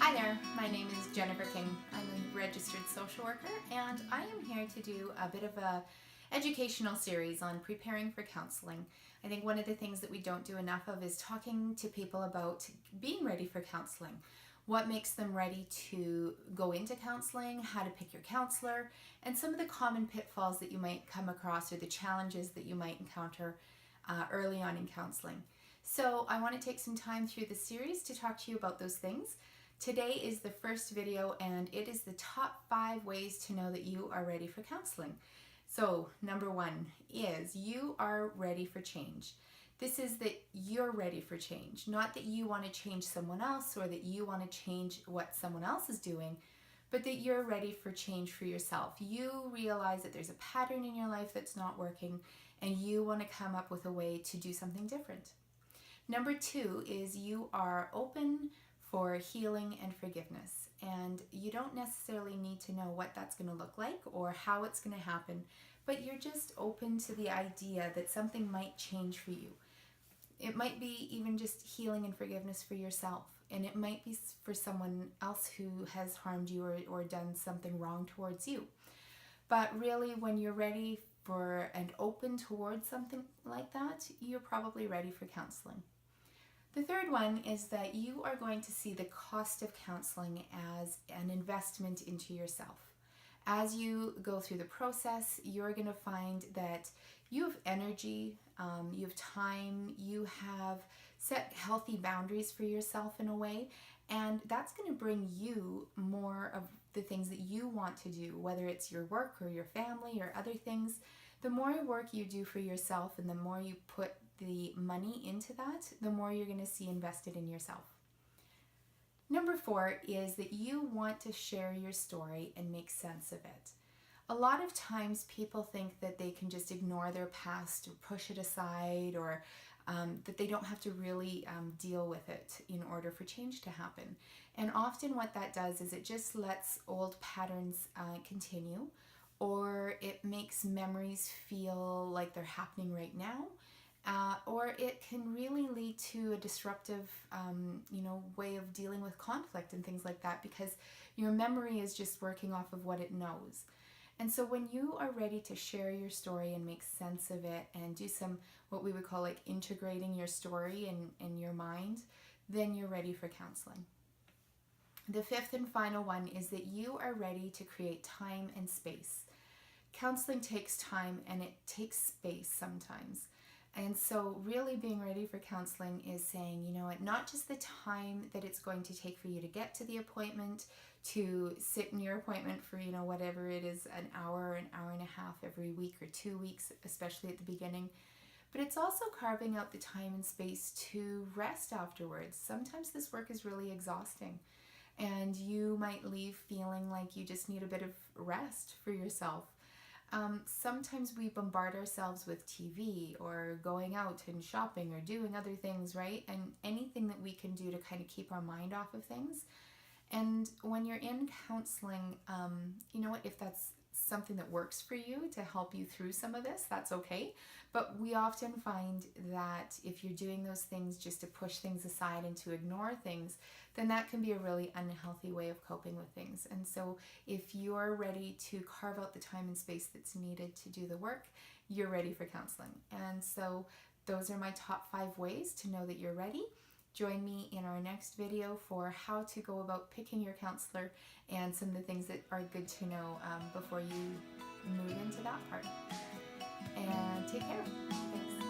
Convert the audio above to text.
Hi there, my name is Jennifer King. I'm a registered social worker and I am here to do a bit of a educational series on preparing for counseling. I think one of the things that we don't do enough of is talking to people about being ready for counseling. What makes them ready to go into counseling, how to pick your counselor, and some of the common pitfalls that you might come across or the challenges that you might encounter early on in counseling. So I want to take some time through the series to talk to you about those things. Today is the first video and it is the top 5 ways to know that you are ready for counseling. So number 1 is you are ready for change. This is that you're ready for change, not that you want to change someone else or that you want to change what someone else is doing, but that you're ready for change for yourself. You realize that there's a pattern in your life that's not working and you want to come up with a way to do something different. Number 2 is you are open for healing and forgiveness, and you don't necessarily need to know what that's going to look like or how it's going to happen, but you're just open to the idea that something might change for you. It might be even just healing and forgiveness for yourself, and it might be for someone else who has harmed you or done something wrong towards you. But really, when you're ready for and open towards something like that, you're probably ready for counseling. The third one is that you are going to see the cost of counseling as an investment into yourself. As you go through the process, you're going to find that you have energy, you have time, you have set healthy boundaries for yourself in a way, and that's going to bring you more of the things that you want to do, whether it's your work or your family or other things. The more work you do for yourself and the more you put the money into that, the more you're going to see invested in yourself. Number 4 is that you want to share your story and make sense of it. A lot of times people think that they can just ignore their past or push it aside, or that they don't have to really deal with it in order for change to happen. And often what that does is it just lets old patterns continue, or it makes memories feel like they're happening right now. Or it can really lead to a disruptive, way of dealing with conflict and things like that, because your memory is just working off of what it knows. And so when you are ready to share your story and make sense of it and do some, what we would call like integrating your story in your mind, then you're ready for counseling. The 5th and final one is that you are ready to create time and space. Counseling takes time and it takes space sometimes. And so really being ready for counseling is saying, you know what, not just the time that it's going to take for you to get to the appointment, to sit in your appointment for, whatever it is, an hour and a half every week or 2 weeks, especially at the beginning. But it's also carving out the time and space to rest afterwards. Sometimes this work is really exhausting and you might leave feeling like you just need a bit of rest for yourself. Sometimes we bombard ourselves with TV or going out and shopping or doing other things, right? And anything that we can do to kind of keep our mind off of things. And when you're in counseling, if that's something that works for you to help you through some of this, that's okay. But we often find that if you're doing those things just to push things aside and to ignore things, then that can be a really unhealthy way of coping with things. And so if you're ready to carve out the time and space that's needed to do the work, you're ready for counseling. And so those are my top 5 ways to know that you're ready. Join me in our next video for how to go about picking your counselor and some of the things that are good to know before you move into that part. And take care. Thanks.